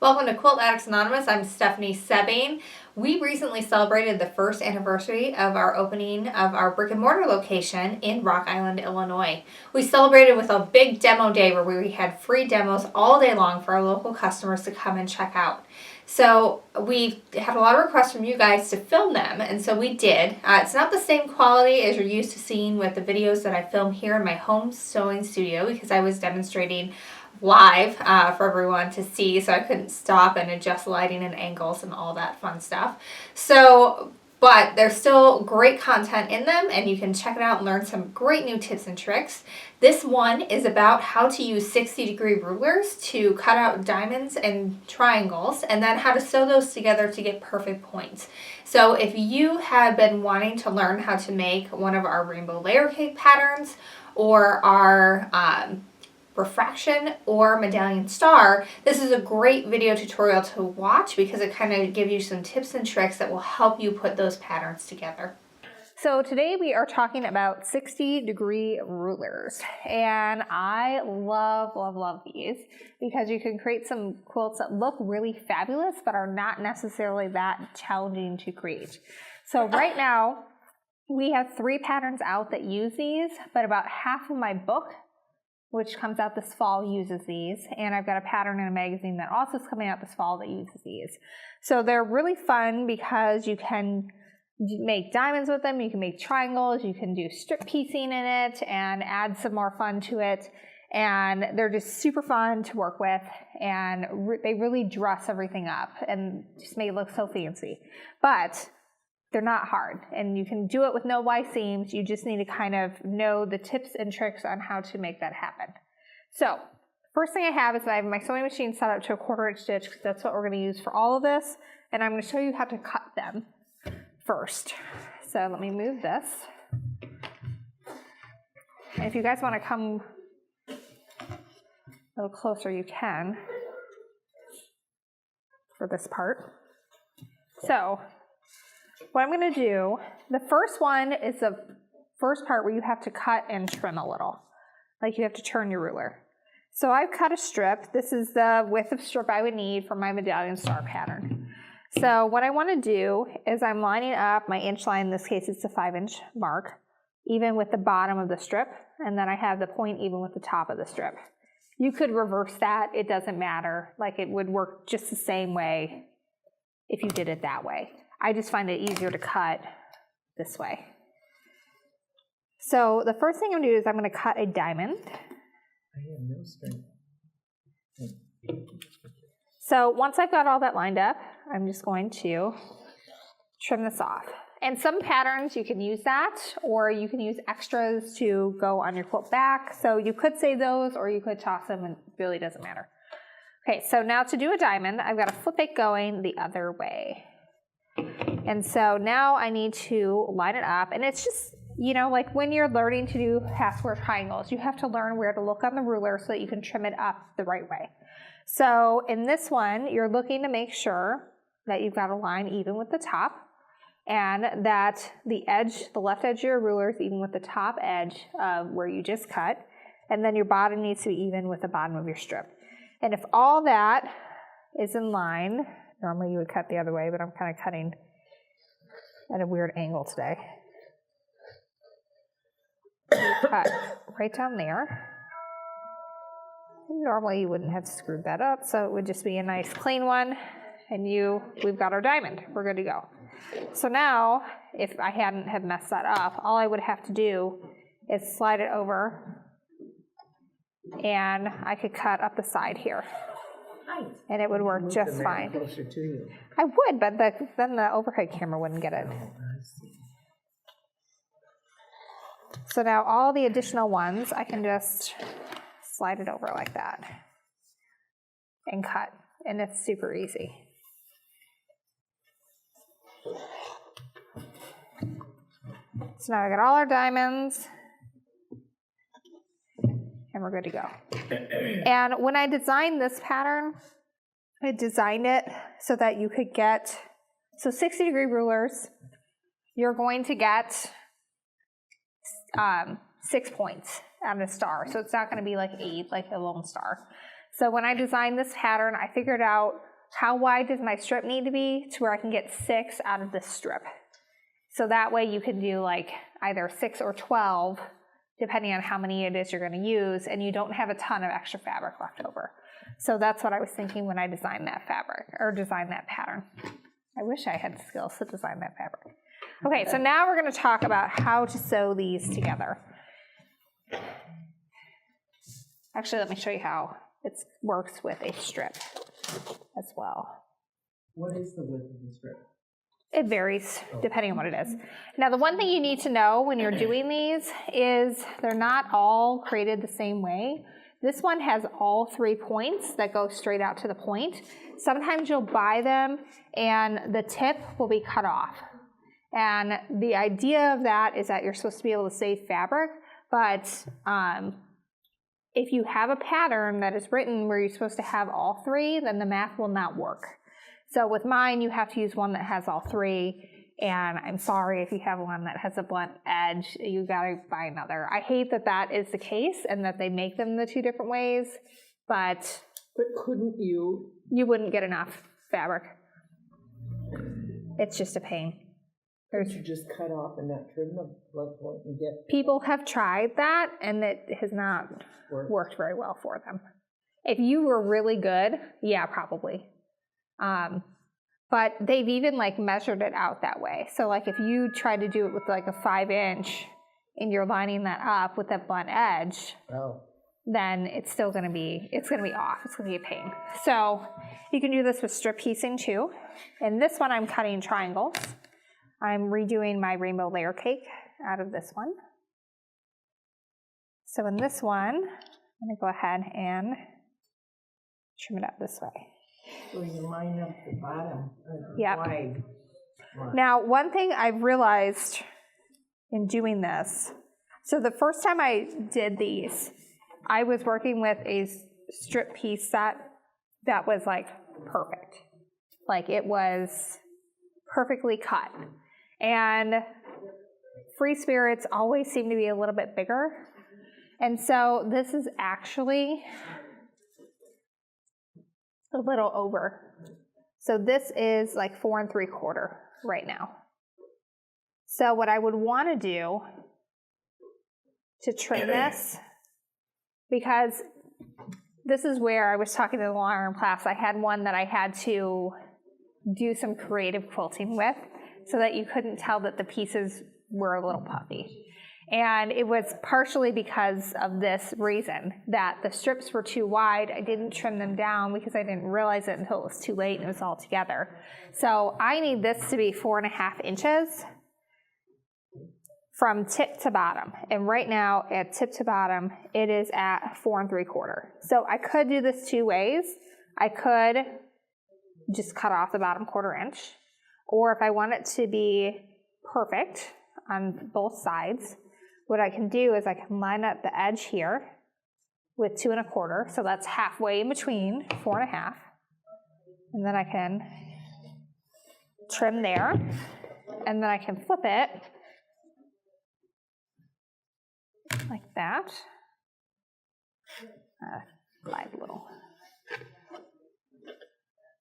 Welcome to Quilt Addicts Anonymous. I'm Stephanie Soebbing. We recently celebrated the first anniversary of our opening of our brick and mortar location in Rock Island, Illinois. We celebrated with a big demo day where we had free demos all day long for our local customers to come and check out. So we had a lot of requests from you guys to film them, and so we did. It's not the same quality as you're used to seeing with the videos that I film here in my home sewing studio because I was demonstrating live for everyone to see, so I couldn't stop and adjust lighting and angles and all that fun stuff. So, but there's still great content in them, and you can check it out and learn some great new tips and tricks. This one is about how to use 60-degree rulers to cut out diamonds and triangles, and then how to sew those together to get perfect points. So if you have been wanting to learn how to make one of our rainbow layer cake patterns or our refraction or medallion star, this is a great video tutorial to watch because it kind of gives you some tips and tricks that will help you put those patterns together. So today we are talking about 60-degree rulers, and I love these because you can create some quilts that look really fabulous but are not necessarily that challenging to create. So right now we have 3 patterns out that use these, but about half of my book, which comes out this fall, uses these, and I've got a pattern in a magazine that also is coming out this fall that uses these. So they're really fun because you can make diamonds with them, you can make triangles, you can do strip piecing in it and add some more fun to it, and they're just super fun to work with, and they really dress everything up and just make it look so fancy. But they're not hard, and you can do it with no Y seams. You just need to kind of know the tips and tricks on how to make that happen. So first thing I have is I have my sewing machine set up to a 1/4 inch stitch because that's what we're going to use for all of this, and I'm going to show you how to cut them first. So let me move this. And if you guys want to come a little closer, you can for this part. So what I'm going to do, the first one is the first part where you have to cut and trim a little. Like you have to turn your ruler. So I've cut a strip. This is the width of strip I would need for my Medallion Star pattern. So what I want to do is I'm lining up my inch line, in this case it's a 5-inch mark, even with the bottom of the strip, and then I have the point even with the top of the strip. You could reverse that, it doesn't matter. Like it would work just the same way if you did it that way. I just find it easier to cut this way. So the first thing I'm going to do is I'm going to cut a diamond. I have no strength. So once I've got all that lined up, I'm just going to trim this off. And some patterns you can use that, or you can use extras to go on your quilt back. So you could save those, or you could toss them, and it really doesn't matter. Okay, so now to do a diamond, I've got to flip it going the other way. And so now I need to line it up, and it's just, you know, like when you're learning to do half square triangles, you have to learn where to look on the ruler so that you can trim it up the right way. So in this one, you're looking to make sure that you've got a line even with the top, and that the edge, the left edge of your ruler is even with the top edge of where you just cut, and then your bottom needs to be even with the bottom of your strip. And if all that is in line, normally you would cut the other way, but I'm kind of cutting at a weird angle today. You cut right down there. Normally you wouldn't have screwed that up, so it would just be a nice clean one, and we've got our diamond. We're good to go. So now, if I hadn't have messed that up, all I would have to do is slide it over, and I could cut up the side here. And it would work just fine. Closer to you. I would, but then the overhead camera wouldn't get it. Oh, I see. So now all the additional ones, I can just slide it over like that and cut, and it's super easy. So now I got all our diamonds, and we're good to go. And when I designed this pattern, I designed it so that you could get, so 60-degree rulers, you're going to get 6 points on a star. So it's not going to be like 8, like a lone star. So when I designed this pattern, I figured out how wide does my strip need to be to where I can get 6 out of this strip. So that way you can do like either 6 or 12, depending on how many it is you're going to use, and you don't have a ton of extra fabric left over. So that's what I was thinking when I designed that fabric, or designed that pattern. I wish I had skills to design that fabric. Okay, so now we're going to talk about how to sew these together. Actually, let me show you how it works with a strip as well. What is the width of the strip? It varies depending on what it is. Now, the one thing you need to know when you're doing these is they're not all created the same way. This one has all 3 points that go straight out to the point. Sometimes you'll buy them and the tip will be cut off. And the idea of that is that you're supposed to be able to save fabric, but if you have a pattern that is written where you're supposed to have all 3, then the math will not work. So with mine, you have to use one that has all 3, and I'm sorry if you have one that has a blunt edge, you gotta buy another. I hate that that is the case and that they make them the 2 different ways, but couldn't you? You wouldn't get enough fabric. It's just a pain. Could you just cut off and not trim the blunt point and get? People have tried that, and it has not worked very well for them. If you were really good, yeah, probably. But they've even like measured it out that way. So like if you try to do it with like a 5-inch and you're lining that up with that blunt edge, then it's still gonna be, off. It's gonna be a pain. So you can do this with strip piecing too. And this one I'm cutting triangles. I'm redoing my rainbow layer cake out of this one. So in this one, I'm gonna go ahead and trim it up this way. So you line up the bottom Yep. wide. Now, one thing I've realized in doing this, so the first time I did these, I was working with a strip piece set that was like perfect. Like it was perfectly cut. And free spirits always seem to be a little bit bigger. And so this is actually a little over. So this is like 4 3/4 right now. So what I would want to do to trim this, because this is where I was talking to the longarm class, I had one that I had to do some creative quilting with so that you couldn't tell that the pieces were a little puffy. And it was partially because of this reason, that the strips were too wide. I didn't trim them down because I didn't realize it until it was too late and it was all together. So I need this to be 4.5 inches from tip to bottom. And right now at tip to bottom, it is at 4 3/4. So I could do this 2 ways. I could just cut off the bottom 1/4 inch, or if I want it to be perfect on both sides, what I can do is I can line up the edge here with 2 1/4, so that's halfway in between 4 1/2, and then I can trim there, and then I can flip it like that. Glide a little.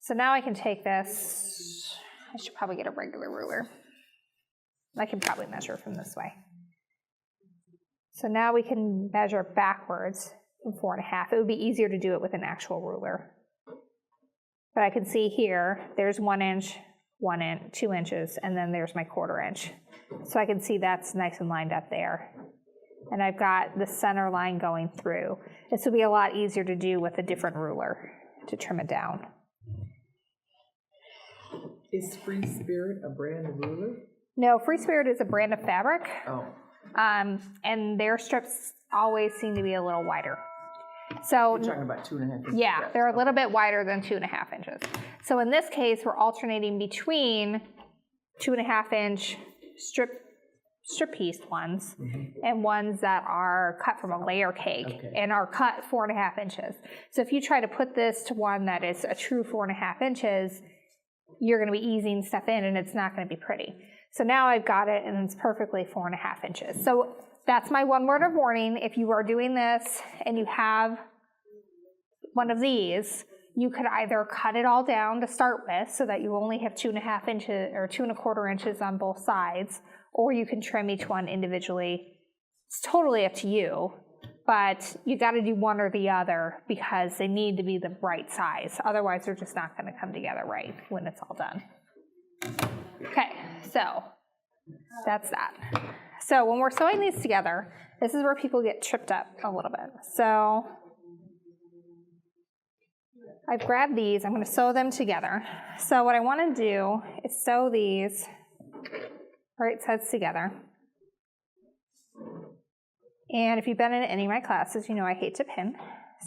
So now I can take this, I should probably get a regular ruler. I can probably measure from this way. So now we can measure backwards from 4 1/2. It would be easier to do it with an actual ruler. But I can see here, there's 1 inch, 1 inch, 2 inches, and then there's my 1/4 inch. So I can see that's nice and lined up there. And I've got the center line going through. This would be a lot easier to do with a different ruler to trim it down. Is Free Spirit a brand of ruler? No, Free Spirit is a brand of fabric. Oh. And their strips always seem to be a little wider. So you're talking about 2 1/2 inches. Yeah, strips. they're a little bit wider than 2 1/2 inches. So in this case, we're alternating between 2 1/2 inch strip piece ones and ones that are cut from a layer cake and are cut 4 1/2 inches. So if you try to put this to one that is a true 4 1/2 inches, you're going to be easing stuff in and it's not going to be pretty. So now I've got it and it's perfectly 4 1/2 inches. So that's my one word of warning. If you are doing this and you have one of these, you could either cut it all down to start with so that you only have 2.5 inches or 2.25 inches on both sides, or you can trim each one individually. It's totally up to you, but you got to do one or the other because they need to be the right size. Otherwise, they're just not going to come together right when it's all done. Okay, so that's that. So when we're sewing these together, this is where people get tripped up a little bit. So I've grabbed these, I'm going to sew them together. So what I want to do is sew these right sides together. And if you've been in any of my classes, you know I hate to pin.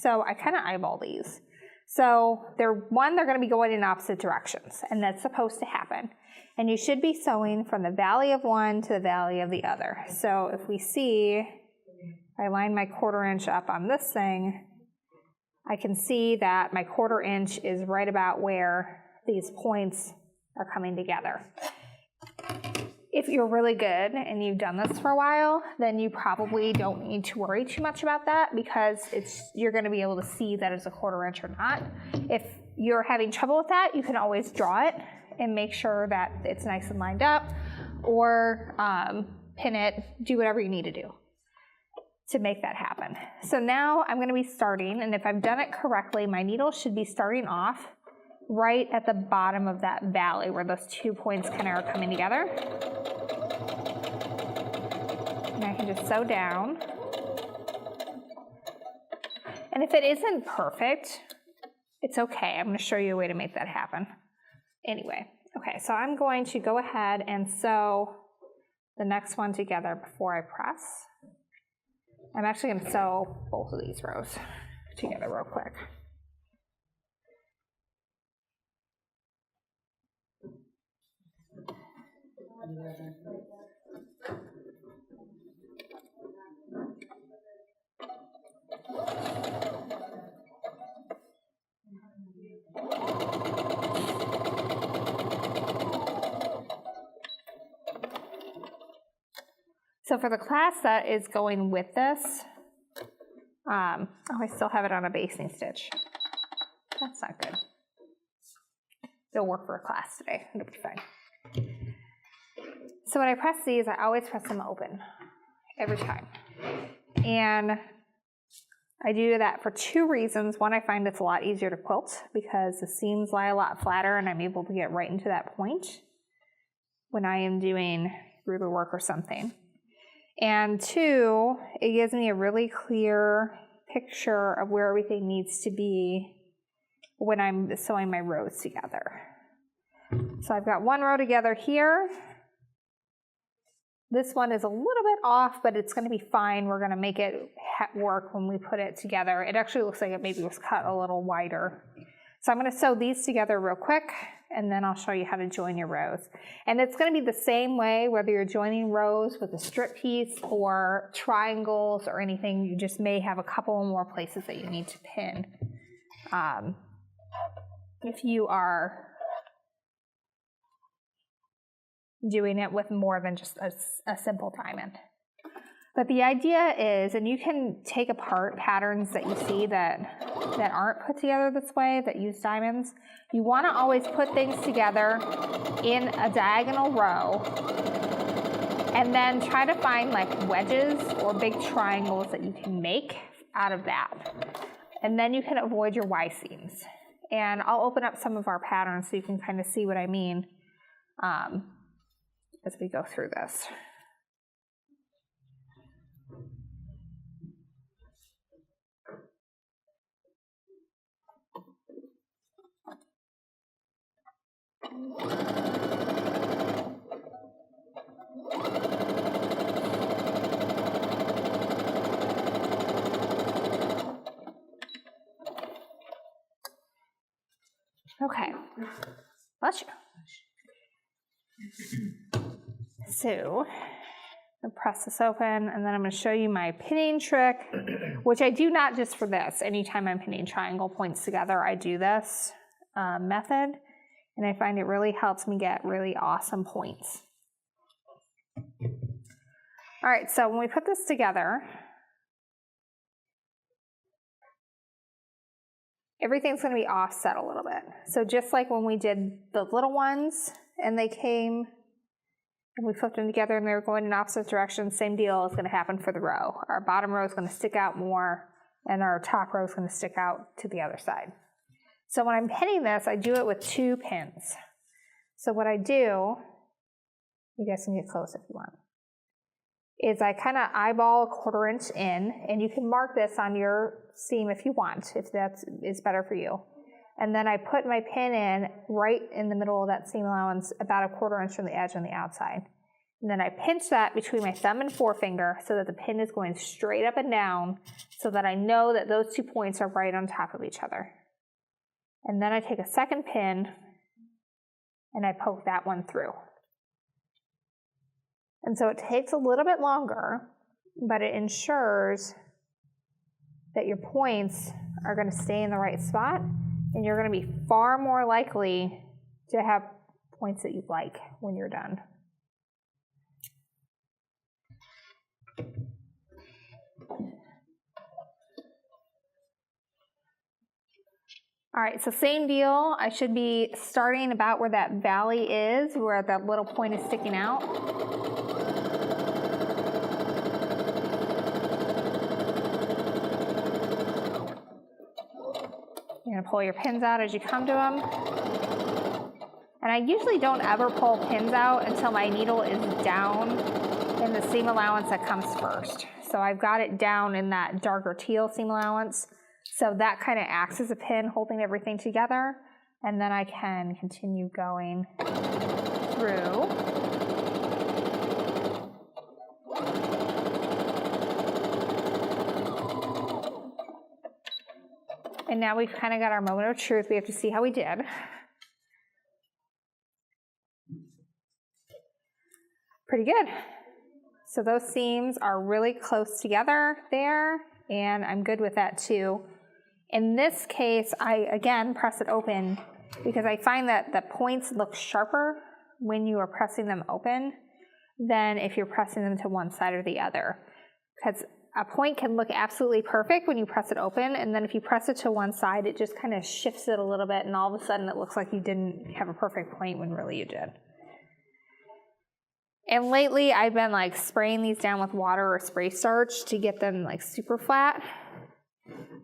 So I kind of eyeball these. So they're going to be going in opposite directions, and that's supposed to happen. And you should be sewing from the valley of one to the valley of the other. So if we see, if I line my 1/4 inch up on this thing, I can see that my 1/4 inch is right about where these points are coming together. If you're really good and you've done this for a while, then you probably don't need to worry too much about that because you're going to be able to see that it's a 1/4 inch or not. If you're having trouble with that, you can always draw it and make sure that it's nice and lined up, or pin it, do whatever you need to do to make that happen. So now I'm going to be starting, and if I've done it correctly, my needle should be starting off right at the bottom of that valley where those 2 points kind of are coming together. And I can just sew down. And if it isn't perfect, it's okay. I'm going to show you a way to make that happen. Anyway, okay, so I'm going to go ahead and sew the next one together before I press. I'm actually going to sew both of these rows together real quick. So for the class that is going with this, I still have it on a basting stitch. That's not good. It'll work for a class today. It'll be fine. So when I press these, I always press them open every time. And I do that for 2 reasons. One, I find it's a lot easier to quilt because the seams lie a lot flatter and I'm able to get right into that point when I am doing ruler work or something. And 2, it gives me a really clear picture of where everything needs to be when I'm sewing my rows together. So I've got one row together here. This one is a little bit off, but it's going to be fine. We're going to make it work when we put it together. It actually looks like it maybe was cut a little wider. So I'm going to sew these together real quick, and then I'll show you how to join your rows. And it's going to be the same way whether you're joining rows with a strip piece or triangles or anything. You just may have a couple more places that you need to pin if you are doing it with more than just a simple diamond. But the idea is, and you can take apart patterns that you see that aren't put together this way, that use diamonds. You want to always put things together in a diagonal row and then try to find like wedges or big triangles that you can make out of that. And then you can avoid your Y seams. And I'll open up some of our patterns so you can kind of see what I mean as we go through this. Okay, bless you. So, I'll press this open, and then I'm going to show you my pinning trick, which I do not just for this. Anytime I'm pinning triangle points together, I do this method, and I find it really helps me get really awesome points. All right, so when we put this together, everything's going to be offset a little bit. So just like when we did the little ones and they came and we flipped them together and they were going in opposite directions, same deal is going to happen for the row. Our bottom row is going to stick out more and our top row is going to stick out to the other side. So when I'm pinning this, I do it with 2 pins. So what I do, you guys can get close if you want, is I kind of eyeball a 1/4 inch in, and you can mark this on your seam if you want, if that is better for you. And then I put my pin in right in the middle of that seam allowance, about a 1/4 inch from the edge on the outside. And then I pinch that between my thumb and forefinger so that the pin is going straight up and down so that I know that those 2 points are right on top of each other. And then I take a second pin and I poke that one through. And so it takes a little bit longer, but it ensures that your points are going to stay in the right spot, and you're going to be far more likely to have points that you like when you're done. All right, so same deal. I should be starting about where that valley is, where that little point is sticking out. You're gonna pull your pins out as you come to them. And I usually don't ever pull pins out until my needle is down in the seam allowance that comes first. So I've got it down in that darker teal seam allowance. So that kind of acts as a pin holding everything together. And then I can continue going through. And now we've kind of got our moment of truth. We have to see how we did. Pretty good. So those seams are really close together there, and I'm good with that too. In this case, I again press it open because I find that the points look sharper when you are pressing them open than if you're pressing them to one side or the other. Because a point can look absolutely perfect when you press it open, and then if you press it to one side, it just kind of shifts it a little bit, and all of a sudden it looks like you didn't have a perfect point when really you did. And lately I've been like spraying these down with water or spray starch to get them like super flat.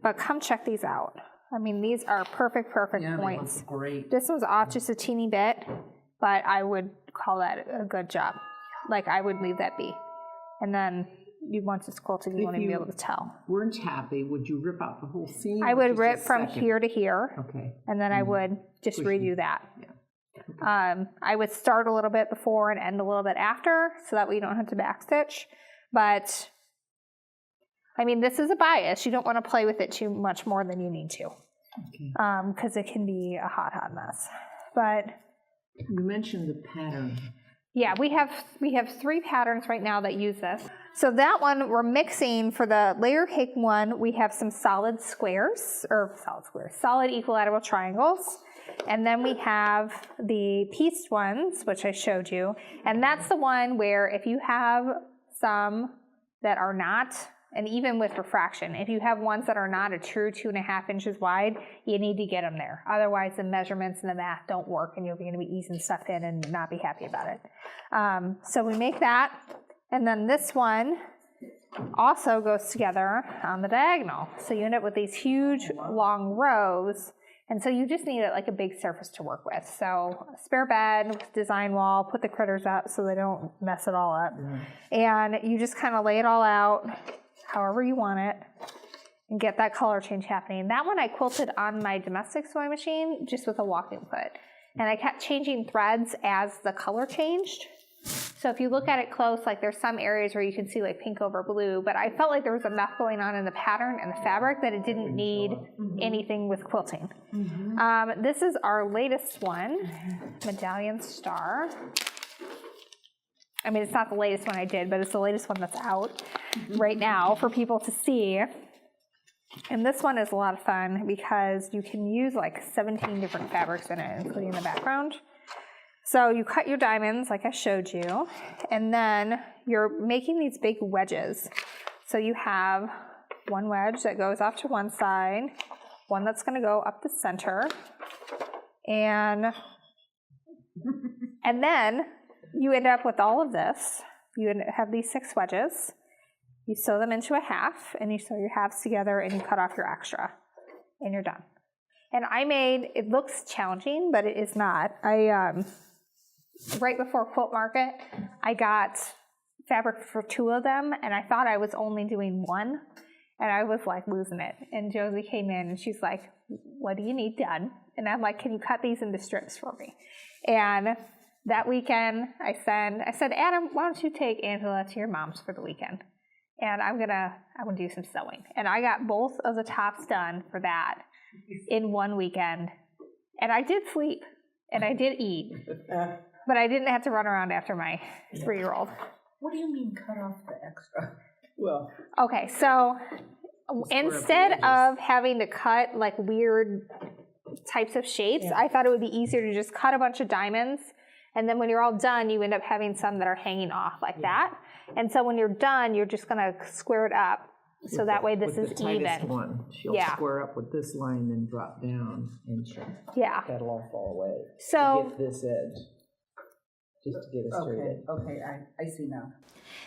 But come check these out. I mean, these are perfect points. They look great. This was off just a teeny bit, but I would call that a good job. Like, I would leave that be. And then once it's quilted, you won't even be able to tell. Weren't happy, would you rip out the whole seam? I would rip from here to here. Okay. And then I would just redo that. Yeah. I would start a little bit before and end a little bit after, so that way you don't have to backstitch. But I mean, this is a bias. You don't want to play with it too much more than you need to, because it can be a hot mess. But you mentioned the pattern. Yeah, we have 3 patterns right now that use this. So that one we're mixing for the layer cake one. We have some solid equilateral triangles. And then we have the pieced ones, which I showed you. And that's the one where if you have some that are not, and even with refraction, if you have ones that are not a true 2.5 inches wide, you need to get them there. Otherwise, the measurements and the math don't work, and you're going to be easing stuff in and not be happy about it. So we make that. And then this one also goes together on the diagonal. So you end up with these huge long rows. And so you just need like a big surface to work with. So a spare bed, design wall, put the critters up so they don't mess it all up. And you just kind of lay it all out however you want it and get that color change happening. That one I quilted on my domestic sewing machine just with a walking foot. And I kept changing threads as the color changed. So if you look at it close, like there's some areas where you can see like pink over blue, but I felt like there was enough going on in the pattern and the fabric that it didn't need anything with quilting. This is our latest one, Medallion Star. I mean, it's not the latest one I did, but it's the latest one that's out right now for people to see. And this one is a lot of fun because you can use like 17 different fabrics in it, including the background. So you cut your diamonds like I showed you, and then you're making these big wedges. So you have one wedge that goes off to one side, one that's going to go up the center, and then you end up with all of this. You have these 6 wedges. You sew them into a half, and you sew your halves together, and you cut off your extra, and you're done. And it looks challenging, but it is not. Right before Quilt Market, I got fabric for 2 of them, and I thought I was only doing 1, and I was like losing it. And Josie came in, and she's like, what do you need done? And I'm like, can you cut these into strips for me? And that weekend, I said, Adam, why don't you take Angela to your mom's for the weekend? And I'm gonna do some sewing. And I got both of the tops done for that in 1 weekend. And I did sleep, and I did eat, but I didn't have to run around after my 3-year-old. What do you mean cut off the extra? Well, okay, so instead of having to cut like weird types of shapes, I thought it would be easier to just cut a bunch of diamonds, and then when you're all done, you end up having some that are hanging off like that. And so when you're done, you're just going to square it up, so that way this is even. One. She'll square up with this line and drop down, and that'll all fall away. So to get this edge, just to get it straight edge. Okay, I see now.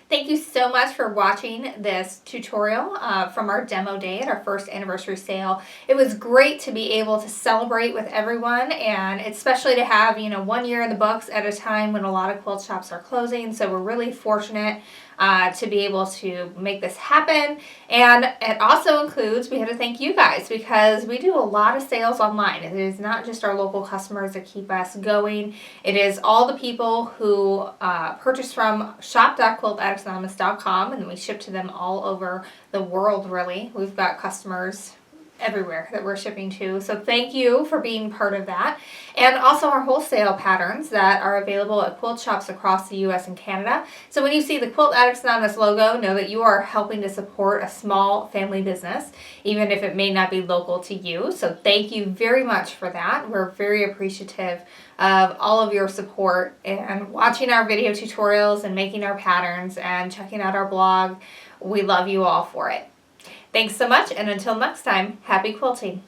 Thank you so much for watching this tutorial from our demo day at our first anniversary sale. It was great to be able to celebrate with everyone, and especially to have 1 year in the books at a time when a lot of quilt shops are closing. So we're really fortunate to be able to make this happen. And it also includes, we had to thank you guys, because we do a lot of sales online. It is not just our local customers that keep us going. It is all the people who purchase from shop.quiltaddictsanonymous.com, and we ship to them all over the world, really. We've got customers everywhere that we're shipping to. So thank you for being part of that. And also our wholesale patterns that are available at quilt shops across the US and Canada. So when you see the Quilt Addicts Anonymous logo, know that you are helping to support a small family business, even if it may not be local to you. So thank you very much for that. We're very appreciative of all of your support and watching our video tutorials and making our patterns and checking out our blog. We love you all for it. Thanks so much, and until next time, happy quilting.